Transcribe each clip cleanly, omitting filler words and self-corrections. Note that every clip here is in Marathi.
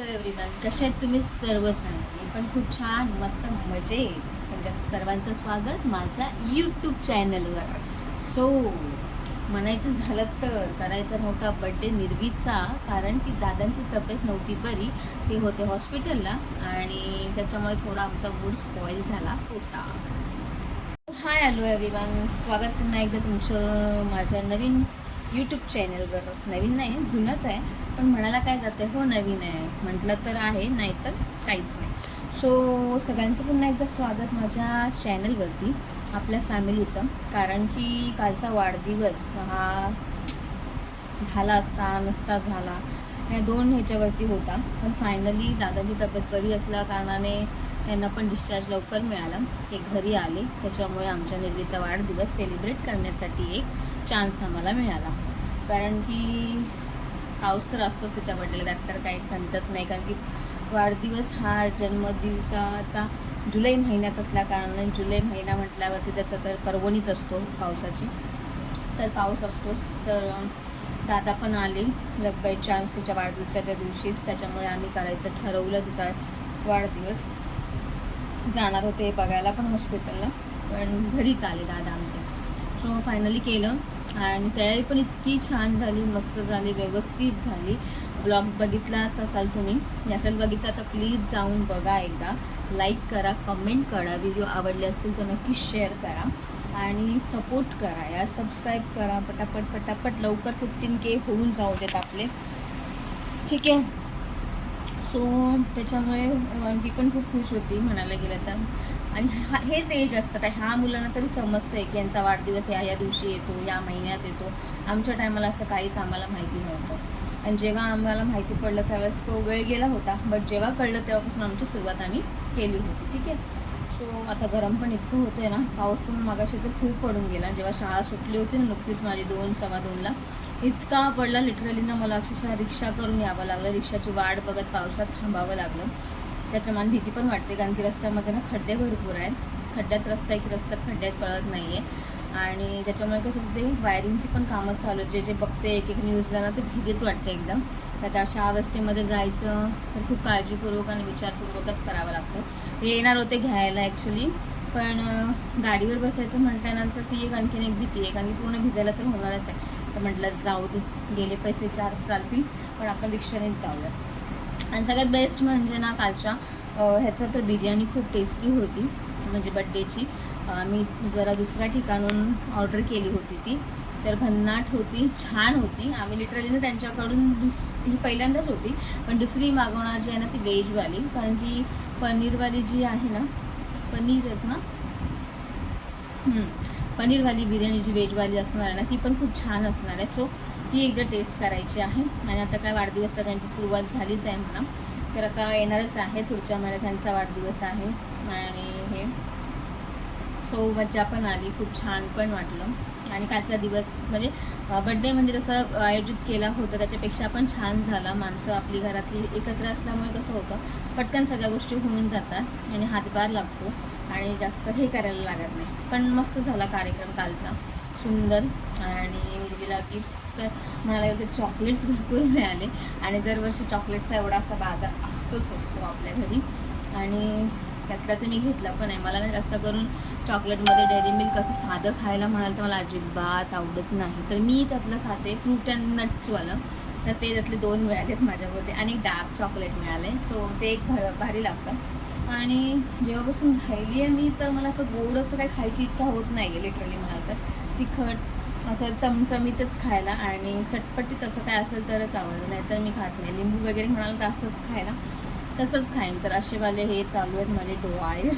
हॅलो एव्हरीवन, कसे आहेत तुम्ही सर्वजण? मी पण खूप छान मस्त मजेत. तुमच्या सर्वांचं स्वागत माझ्या यूट्यूब चॅनलवर. सो म्हणायचं झालं तर करायचा नव्हता बड्डे निर्वीचा, कारण की दादांची तब्येत नव्हती बरी. ते होते हॉस्पिटलला आणि त्याच्यामुळे थोडा आमचा मूड स्पॉईल झाला होता. हाय हॅलो एव्हरीवन, स्वागत पुन्हा एकदा तुमचं माझ्या नवीन यूट्यूब चॅनलवर. नवीन नाही, जुनंच आहे, पण म्हणायला काय जाते, हो नवीन आहे म्हटलं तर आहे, नाही तर काहीच नाही. सो सगळ्यांचं पुन्हा एकदा स्वागत माझ्या चॅनलवरती, आपल्या फॅमिलीचं. कारण की कालचा वाढदिवस हा झाला असता नसता झाला, ह्या दोन ह्याच्यावरती होता. पण फायनली दादाची तब्येत बरी असल्या कारणाने त्यांना पण डिस्चार्ज लवकर मिळाला, ते घरी आले. त्याच्यामुळे आमच्या निर्वीचा वाढदिवस सेलिब्रेट करण्यासाठी एक चान्स आम्हाला मिळाला. कारण की पाऊस तर असतोच त्याच्या बड्डेला, त्यात तर काही खंतच नाही. कारण की वाढदिवस हा जन्मदिवसाचा जुलै महिन्यात असल्या कारणाने, जुलै महिना म्हटल्यावरती त्याचा तर पर्वणीच असतो पावसाची, तर पाऊस असतो. तर दादा पण आले बाय चान्स त्याच्या वाढदिवसाच्या दिवशीच. त्याच्यामुळे आम्ही करायचं ठरवलं तिचा वाढदिवस. जाणार होते बघायला पण हॉस्पिटलला, पण घरीच आले दादा आमचे. सो फायनली केलं आणि तयारी पण इतकी छान झाली, मस्त झाली, व्यवस्थित झाली. ब्लॉग्स बघितलाच असाल तुम्ही, नसेल बघितला तर प्लीज जाऊन बघा एकदा. लाईक करा, कमेंट करा, व्हिडिओ आवडले असतील तर नक्की शेअर करा आणि सपोर्ट करा यार. सबस्क्राईब करा पटापट पटापट, लवकर 15K होऊन जाऊ देत आपले, ठीक आहे. सो त्याच्यामुळे ती पण खूप खुश होती म्हणायला गेलं तर. आणि हेच एज असतं काय, ह्या मुलांना तरी समजतं आहे की यांचा वाढदिवस या दिवशी येतो, या महिन्यात येतो. आमच्या टायमाला असं काहीच आम्हाला माहिती नव्हतं. आणि जेव्हा आम्हाला माहिती पडलं त्यावेळेस तो वेळ गेला होता, बट जेव्हा कळलं तेव्हापासून आमची सुरुवात आम्ही केली होती, ठीक आहे. सो आता गरम पण इतकं होतं आहे ना, पाऊस पण मगाशी तर खूप पडून गेला. जेव्हा शाळा सुटली होती ना नुकतीच माझी 2 सव्वा 2ला, इतका पडला लिटरली ना, मला अक्षरशः रिक्षा करून यावं लागलं. रिक्षाची वाट बघत पावसात थांबावं लागलं. त्याच्यामुळे भीती पण वाटते, कारण की रस्त्यामध्ये ना खड्डे भरपूर आहेत. खड्ड्यात रस्ता आहे की रस्त्यात खड्ड्यात कळत नाही आहे. आणि त्याच्यामुळे कसं ते वायरिंगची पण कामं चालू आहेत. जे बघते एक एक न्यूजला ना, ते भीतीच वाटते एकदम. तर अशा अवस्थेमध्ये जायचं तर खूप काळजीपूर्वक आणि विचारपूर्वकच करावं लागतं. हे येणार होते घ्यायला ॲक्च्युली, पण गाडीवर बसायचं म्हटल्यानंतर ती एक आणखीन एक भीती आहे, कारण की पूर्ण भिजायला तर होणारच आहे. तर म्हटलं जाऊ दे, गेले पैसे 4 चालतील, पण आपण रिक्षानेच जाऊया. आणि सगळ्यात बेस्ट म्हणजे ना, कालच्या ह्याचं तर बिर्याणी खूप टेस्टी होती, म्हणजे बड्डेची. मी जरा दुसऱ्या ठिकाणून ऑर्डर केली होती ती, तर भन्नाट होती, छान होती. आम्ही लिटरली ना त्यांच्याकडून ही पहिल्यांदाच होती, पण दुसरी मागवणार जी आहे ना ती व्हेजवाली, कारण की पनीरवाली जी आहे ना, पनीरच ना, पनीरवाली बिर्याणी जी व्हेजवाली असणार आहे ना, ती पण खूप छान असणार आहे. सो ती एकदा टेस्ट करायची आहे. आणि आता काय वाढदिवस सगळ्यांची सुरुवात झालीच आहे म्हणा, तर आता येणारच आहे पुढच्या महिन्यात त्यांचा वाढदिवस आहे. आणि हे सो मज्जा पण आली, खूप छान पण वाटलं. आणि कालचा दिवस म्हणजे बड्डे म्हणजे जसं आयोजित केला होता त्याच्यापेक्षा पण छान झाला. माणसं आपली घरातली एकत्र असल्यामुळे कसं होतं, पटकन सगळ्या गोष्टी होऊन जातात आणि हातभार लागतो आणि जास्त हे करायला लागत नाही. पण मस्त झाला कार्यक्रम कालचा, सुंदर. आणि मुलगीला गिफ्ट म्हणायला गेलं तर चॉकलेट्स भरपूर मिळाले. आणि दरवर्षी चॉकलेटचा एवढा असा बाजार असतो आपल्या घरी, आणि त्यातला तर मी घेतला पण आहे. मला ना जास्त करून चॉकलेटमध्ये डेअरी मिल्क असं साधं खायला म्हणाल तर मला अजिबात आवडत नाही, तर मी त्यातलं खाते फ्रूट अँड नट्सवालं. तर ते त्यातले 2 मिळालेत माझ्यामध्ये, आणि डार्क चॉकलेट मिळाले. सो ते एक भारी लागतं. आणि जेव्हापासून राहिली आहे मी, तर मला असं गोड असं काही खायची इच्छा होत नाही आहे लिटरली म्हणाल तर. तिखट असं चमचमीतच खायला, आणि चटपटीत असं काय असेल तरच आवडतं, नाही तर मी खात नाही. लिंबू वगैरे म्हणाल तर असंच खायला, तसंच खाईन. तर असेवाले हे चालू आहेत माझे डोळे,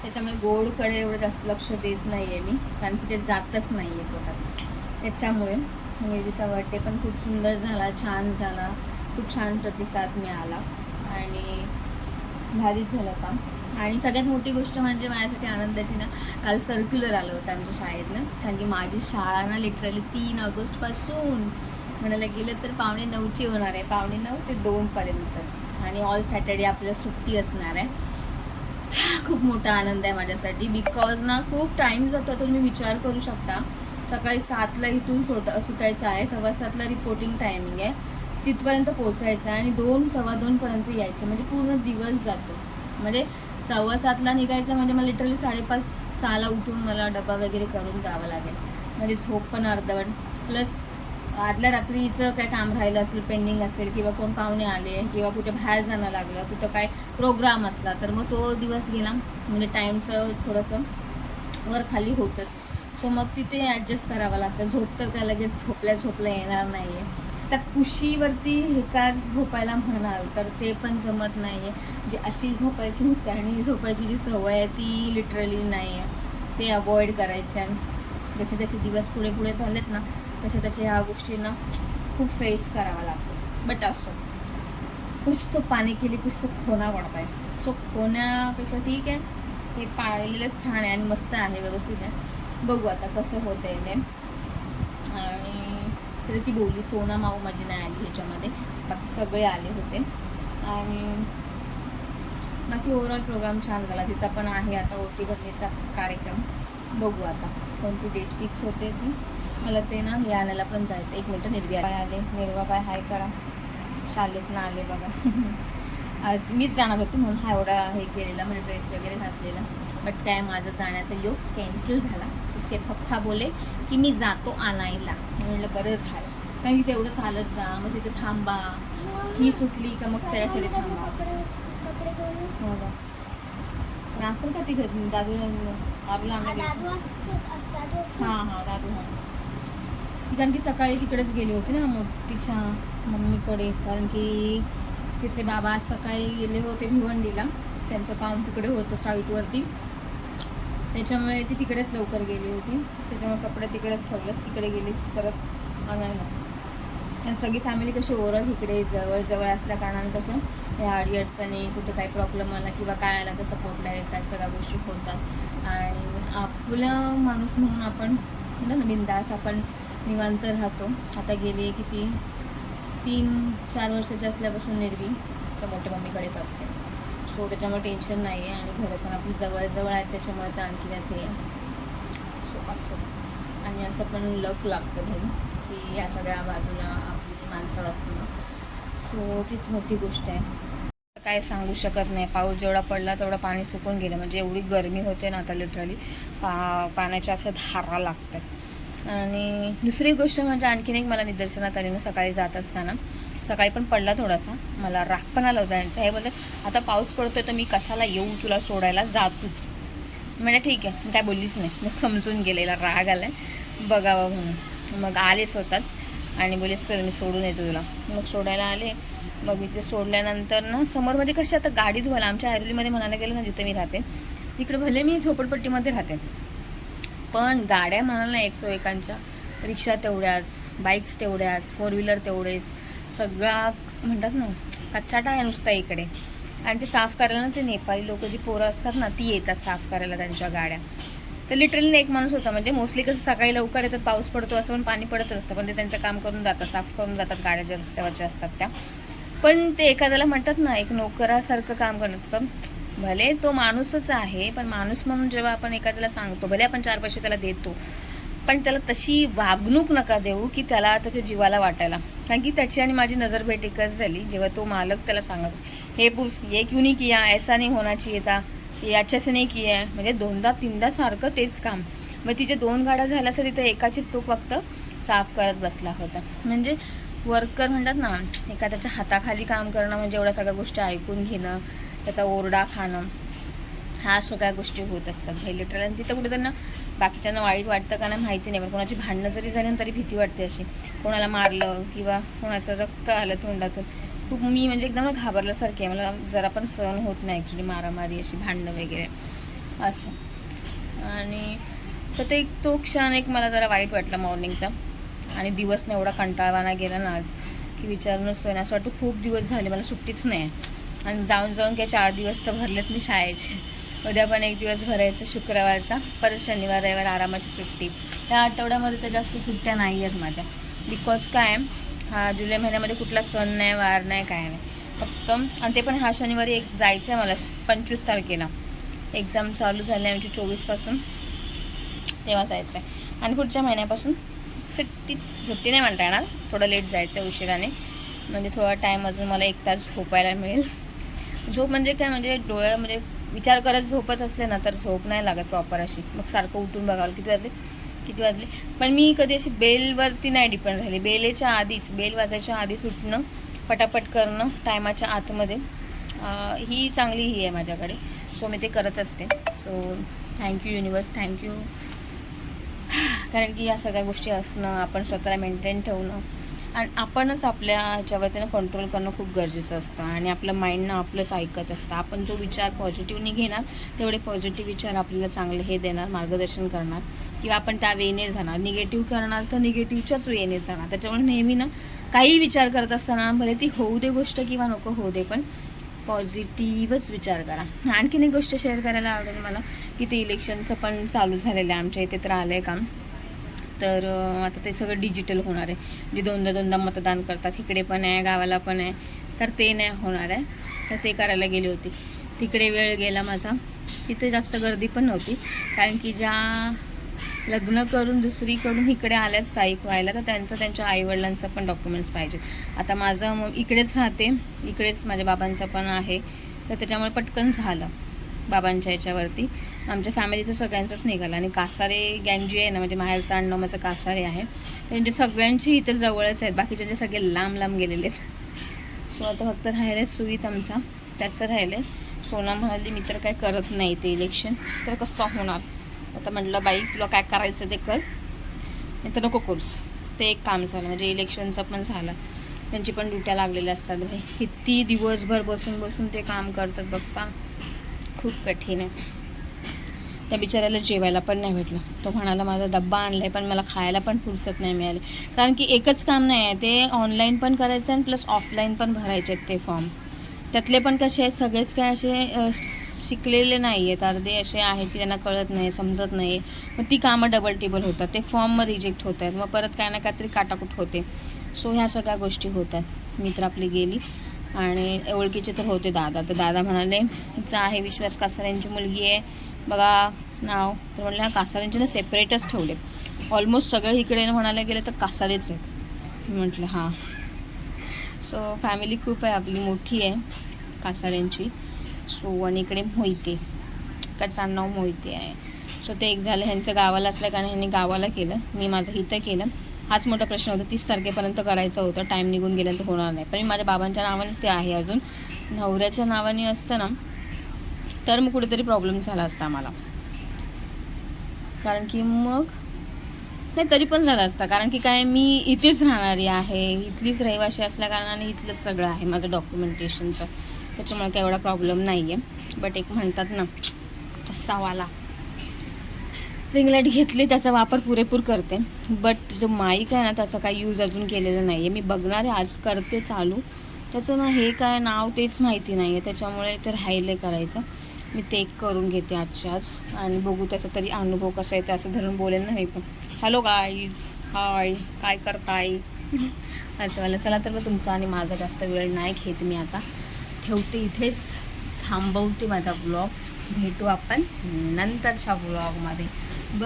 त्याच्यामुळे गोडकडे एवढं जास्त लक्ष देत नाही आहे मी, कारण की ते जातच नाही आहे पोटात. त्याच्यामुळे मेरीचा बर्थडे पण खूप सुंदर झाला, छान झाला, खूप छान प्रतिसाद मिळाला आणि भारीच झालं काम. आणि सगळ्यात मोठी गोष्ट म्हणजे माझ्यासाठी आनंदाची ना, काल सर्क्युलर आलं होतं आमच्या शाळेतनं. कारण की माझी शाळा ना लिटरली 3 ऑगस्टपासून म्हणायला गेलं तर 8:45ची होणार आहे, 8:45 ते 2पर्यंतच. आणि ऑल सॅटर्डे आपल्याला सुट्टी असणार आहे. खूप मोठा आनंद आहे माझ्यासाठी, बिकॉज ना खूप टाईम जातो. तर तुम्ही विचार करू शकता, सकाळी 7ला इथून सुटायचं आहे, 7:15ला रिपोर्टिंग टायमिंग आहे, तिथपर्यंत पोचायचं आणि 2-2:15पर्यंत यायचं, म्हणजे पूर्ण दिवस जातो. म्हणजे 6:15ला निघायचं म्हणजे मला लिटरली 5:30-6ला उठून मला डबा वगैरे करून जावं लागेल. म्हणजे झोप पण अर्धवट, प्लस आदल्या रात्रीचं काय काम राहिलं असेल, पेंडिंग असेल, किंवा कोण पाहुणे आले, किंवा कुठे बाहेर जाणं लागलं, कुठं काय प्रोग्राम असला, तर मग तो दिवस गेला. म्हणजे टाईमचं थोडंसं वर खाली होतंच. सो मग तिथे ॲडजस्ट करावं लागतं. झोप तर काय लगेच झोपल्या येणार नाही आहे. त्या कुशीवरती हे का झोपायला म्हणाल तर ते पण जमत नाही आहे. जी अशी झोपायची होती आणि झोपायची जी सवय आहे ती लिटरली नाही आहे. ते अवॉइड करायचं आहे. जसे जसे दिवस पुढे पुढे चाललेत ना, तसे तसे ह्या गोष्टींना खूप फेस करावा लागतो. बट असो, कुछ तो पाणी केली कुछ तो खोना पडता आहे. सो खोण्यापेक्षा ठीक आहे, हे पाळलेलंच छान आहे आणि मस्त आहे, व्यवस्थित आहे. बघू आता कसं होतं आहे ते. आणि तरी ती बोलली सोना माऊ माझी नाही आली ह्याच्यामध्ये, बाकी सगळे आले होते. आणि बाकी ओव्हरऑल प्रोग्राम छान झाला. तिचा पण आहे आता ओटी भरणीचा कार्यक्रम. बघू आता कोणती डेट फिक्स होते ती. मला ते ना हे आणायला पण जायचं. 1 मिनटं. निर्व्या काय आले, निर्वा काय हाय करा, शाळेतनं आले बघा. आज मीच जाणार होती म्हणून हा एवढा हे केलेला, म्हणजे ड्रेस वगैरे घातलेला. बट काय माझं जाण्याचा योग कॅन्सल झाला. इसके पप्पा बोले की मी जातो आणायला. म्हणलं बरं झालं, कारण की तेवढं चालत जा, मग तिथे थांबा, ही सुटली का मग त्याच्यासाठी थांबा. हो का, पण असेल का ती घरी दादू आपला हां हां दादू हां. ती कारण की सकाळी तिकडेच गेली होती ना मोठीच्या मम्मीकडे, कारण की तिचे बाबा आज सकाळी गेले होते भिवंडीला. त्यांचं काम तिकडे होतं साईटवरती, त्याच्यामुळे ती तिकडेच लवकर गेली होती. त्याच्यामुळे कपडे तिकडेच ठेवलं, तिकडे गेली परत आणायला. आणि सगळी फॅमिली कशी ओव्हरऑल इकडे जवळ असल्या कारणाने कसं ह्या अडीअडचणी, कुठे काही प्रॉब्लेम आला किंवा काय आला तर सपोर्टला येतात, सगळ्या गोष्टी होतात. आणि आपलं माणूस म्हणून आपण म्हणतो ना बिंदास, आपण निवांत राहतो. आता गेली किती 3-4 वर्षाची असल्यापासून निर्वीच्या मोठ्या मम्मीकडेच असते. सो त्याच्यामुळे टेन्शन नाही आहे. आणि घरं पण आपली जवळ आहेत, त्याच्यामुळे तर आणखी असे सो असो. आणि असं पण लक लागतं भाई की या सगळ्या बाजूला आपली माणसं असणं. सो तीच मोठी गोष्ट आहे. काय सांगू शकत नाही. पाऊस जेवढा पडला तेवढं पाणी सुकून गेलं. म्हणजे एवढी गरमी होते ना आता लिटरली पाण्याच्या असं धारा लागतात. आणि दुसरी गोष्ट म्हणजे आणखीन एक मला निदर्शनात आली ना, सकाळी जात असताना, सकाळी पण पडला थोडासा, मला राग पण आला होता यांचा. हे बोलते आता पाऊस पडतोय तर मी कशाला येऊ तुला सोडायला, जातोच. म्हणजे ठीक आहे, मी काय बोललीच नाही. मग समजून गेलेला राग आलाय बघावं म्हणून. मग आले स्वतःच आणि बोले चल मी सोडून येतो तुला. मग सोडायला आले. मग मी ते सोडल्यानंतर ना समोरमध्ये कशी आता गाडी धुवायला, आमच्या ऐरोलीमध्ये म्हणायला गेलं ना जिथे मी राहते तिकडे, भले मी झोपडपट्टीमध्ये राहते पण गाड्या म्हणाल ना 101च्या, रिक्षा तेवढ्याच, बाईक्स तेवढ्याच, 4 व्हीलर तेवढेच, सगळा म्हणतात ना कच्चाटा आहे नुसता इकडे. आणि ते साफ करायला ना ते नेपाळी लोक जी पोरं असतात ना ती येतात साफ करायला त्यांच्या गाड्या. तर लिटरली एक माणूस होता. म्हणजे मोस्टली कसं सकाळी लवकर येतात, पाऊस पडतो असं पण पाणी पडत असतं, पण ते त्यांचं काम करून जातात, साफ करून जातात गाड्या ज्या रस्त्यावरच्या असतात त्या. पण ते एखाद्याला म्हणतात ना एक नोकरासारखं काम करत. तर भले तो माणूसच आहे, पण माणूस म्हणून जेव्हा आपण एखाद्याला सांगतो, भले आपण 4 पैसे त्याला देतो, पण त्याला तशी वागणूक नका देऊ की त्याला त्याच्या जीवाला वाटायला. कारण की त्याची आणि माझी नजरभेट एकच झाली जेव्हा तो मालक त्याला सांगत, हे पूस ये क्यों नहीं किया, ऐसा नहीं होना चाहिए था, ये अच्छे से नहीं किया आहे. म्हणजे 2दा-3दा सारखं तेच काम. मग तिचे 2 गाड्या झाल्या असं तिथे एकाचीच तो फक्त साफ करत बसला होता. म्हणजे वर्कर म्हणतात ना, एखाद्याच्या हाताखाली काम करणं म्हणजे एवढ्या सगळ्या गोष्टी ऐकून घेणं, त्याचा ओरडा खाणं, ह्या सगळ्या गोष्टी होत असतात हे लिटरल. आणि तिथं कुठे त्यांना बाकीच्यांना वाईट वाटतं का नाही माहिती नाही, पण कोणाची भांडणं जरी झाली तरी भीती वाटते अशी. कोणाला मारलं किंवा कोणाचं रक्त आलं तोंडातून, खूप मी म्हणजे एकदम घाबरल्यासारखी आहे. मला जरा पण सहन होत नाही ॲक्च्युली मारामारी, अशी भांडणं वगैरे असं. आणि तर ते तो क्षण एक मला जरा वाईट वाटला मॉर्निंगचा. आणि दिवसने एवढा कंटाळवाना गेला ना आज की विचारूनच सोय. असं वाटतं खूप दिवस झाले मला सुट्टीच नाही. आणि जाऊन काय 4 दिवस तर भरलेत मी शाळेचे. उद्या पण 1 दिवस भरायचं शुक्रवारचा, परत शनिवार रविवार आरामाची सुट्टी. त्या आठवड्यामध्ये तर जास्त सुट्ट्या नाही आहेत माझ्या. बिकॉज काय हा जुलै महिन्यामध्ये कुठला सण नाही, वार नाही, काय नाही. फक्त आणि ते पण हा शनिवारी एक जायचं आहे मला 25 तारखेला. एक्झाम चालू झाली आहे आमची 24पासून, तेव्हा जायचं आहे. आणि पुढच्या महिन्यापासून सुट्टी नाही म्हणता येणार, थोडं लेट जायचं आहे उशिराने. म्हणजे थोडा टाईम अजून मला 1 तास झोपायला मिळेल. झोप म्हणजे काय, म्हणजे डोळ्या म्हणजे विचार करत झोपत असले ना तर झोप नाही लागत प्रॉपर अशी. मग सारखं उठून बघावं किती वाजले. पण मी कधी अशी बेलवरती नाही डिपेंड राहिली. बेल वाजायच्या आधीच उठणं, पटापट करणं टायमाच्या आतमध्ये, ही चांगली ही आहे माझ्याकडे. सो मी ते करत असते. So thank you universe, thank you. कारण की या सगळ्या गोष्टी असणं, आपण स्वतःला मेंटेन ठेवणं आणि आपणच आपल्या ह्याच्यावरती कंट्रोल करणं खूप गरजेचं असतं. आणि आपलं माइंडनं आपलंच ऐकत असतं. आपण जो विचार पॉझिटिव्हनी घेणार तेवढे पॉझिटिव्ह विचार आपल्याला चांगले हे देणार, मार्गदर्शन करणार. किंवा आपण त्या वेने जाणार. निगेटिव्ह करणार तर निगेटिव्हच्याच वेने जाणार. त्याच्यामुळे नेहमी ना काही विचार करत असताना भले ती होऊ दे गोष्ट किंवा नको होऊ दे, पण पॉझिटिव्हच विचार करा. आणखीन एक गोष्ट शेअर करायला आवडेल मला, की ते इलेक्शनचं पण चालू झालेलं आहे आमच्या इथे, तर आलं आहे काम. तर आता ते सगळं डिजिटल होणार आहे. जे दोनदा मतदान करतात, इकडे पण आहे गावाला पण आहे, तर ते नाही होणार आहे. तर ते करायला गेली होती. तिकडे वेळ गेला माझा. तिथे जास्त गर्दी पण नव्हती, कारण की ज्या लग्न करून दुसरीकडून इकडे आल्याच स्थायिक व्हायला, तर त्यांच्या आईवडिलांचं पण डॉक्युमेंट्स पाहिजेत. आता माझं इकडेच राहते, इकडेच माझ्या बाबांचं पण आहे, तर त्याच्यामुळे पटकन झालं बाबांच्या याच्यावरती. आमच्या फॅमिलीचं सगळ्यांचंच निघालं. आणि कासारे गँग जी आहे ना, म्हणजे माहेरचं आडनाव माझं कासारे आहे, त्यांचे सगळ्यांची इथं जवळच आहेत, बाकीच्यांचे सगळे लांब गेलेले आहेत. सो आता फक्त राहिले सुईत आमचा, त्याचं राहिलं. सोना म्हणाली मी तर काय करत नाही ते इलेक्शन, तर कसं होणार. आता म्हटलं बाई तुला काय करायचं ते कर, नाही तर नको करूस. ते एक काम झालं, म्हणजे इलेक्शनचं पण झालं. त्यांची पण ड्युट्या लागलेल्या असतात भाई, किती दिवसभर बसून ते काम करतात बघता, खूप कठीण आहे. त्या बिचाऱ्याला जेवायला पण नाही भेटलं. तो म्हणाला माझा डब्बा आणला आहे, पण मला खायला पण फुरसत नाही मिळाली. कारण की एकच काम नाही आहे, ते ऑनलाईन पण करायचं आणि प्लस ऑफलाईन पण भरायचे आहेत ते फॉर्म. त्यातले पण कसे आहेत, सगळेच काय असे शिकलेले नाही आहेत, अर्धे असे आहेत की त्यांना कळत नाही, समजत नाही. मग ती कामं डबल टेबल होतात, ते फॉर्म मग रिजेक्ट होत आहेत, मग परत काय ना काहीतरी काटाकूट होते. सो ह्या सगळ्या गोष्टी होतात. मित्र आपली गेली आणि ओळखीचे तर होते दादा, तर दादा म्हणाले हिचा आहे विश्वास कासाऱ्यांची मुलगी आहे बघा नाव, तर म्हटलं कासाऱ्यांचे ना सेपरेटच ठेवले. ऑलमोस्ट सगळं इकडे म्हणायला गेलं तर कासारेच आहे. म्हटलं हां. सो फॅमिली खूप आहे आपली, मोठी आहे कासाऱ्यांची. सो आणि इकडे मोहिते, इकडचं नाव मोहिते आहे. सो ते एक झालं. ह्यांचं गावाला असल्या कारण ह्यांनी गावाला केलं, मी माझं इथं केलं. हाच मोठा प्रश्न होता, 30 तारखेपर्यंत करायचं होतं, टाईम निघून गेल्यानंतर होणार नाही. पण मी माझ्या बाबांच्या नावानेच ते आहे अजून. नवऱ्याच्या नावाने असतं ना तर मग कुठेतरी प्रॉब्लेम झाला असता मला, कारण की मग नाही तरी पण झालं असतं. कारण की काय, मी इथेच राहणारी आहे, इथलीच रहिवाशी असल्या कारणाने इथलंच सगळं आहे माझं डॉक्युमेंटेशनचं, त्याच्यामुळे काय एवढा प्रॉब्लेम नाही आहे. बट एक म्हणतात ना तसावाला, रिंगलाईट घेतली, त्याचा वापर पुरेपूर करते. बट जो माईक आहे ना त्याचा काही यूज अजून केलेला नाही आहे. मी बघणार आहे, आज करते चालू. त्याचं ना हे काय नाव तेच माहिती नाही आहे, त्याच्यामुळे ते राहिले करायचं. मी ते एक करून घेते आजच्या आज आणि बघू त्याचा तरी अनुभव कसा आहे, ते असं धरून बोलेल ना मी पण. हॅलो गाईज, हाय, काय करताय असं वाला. चला तर मग तुमचा आणि माझा जास्त वेळ नाही घेत, मी आता ठेवते इथेच, थांबवते माझा ब्लॉग. भेटू आपण नंतरच्या ब्लॉगमध्ये.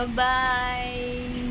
बाय.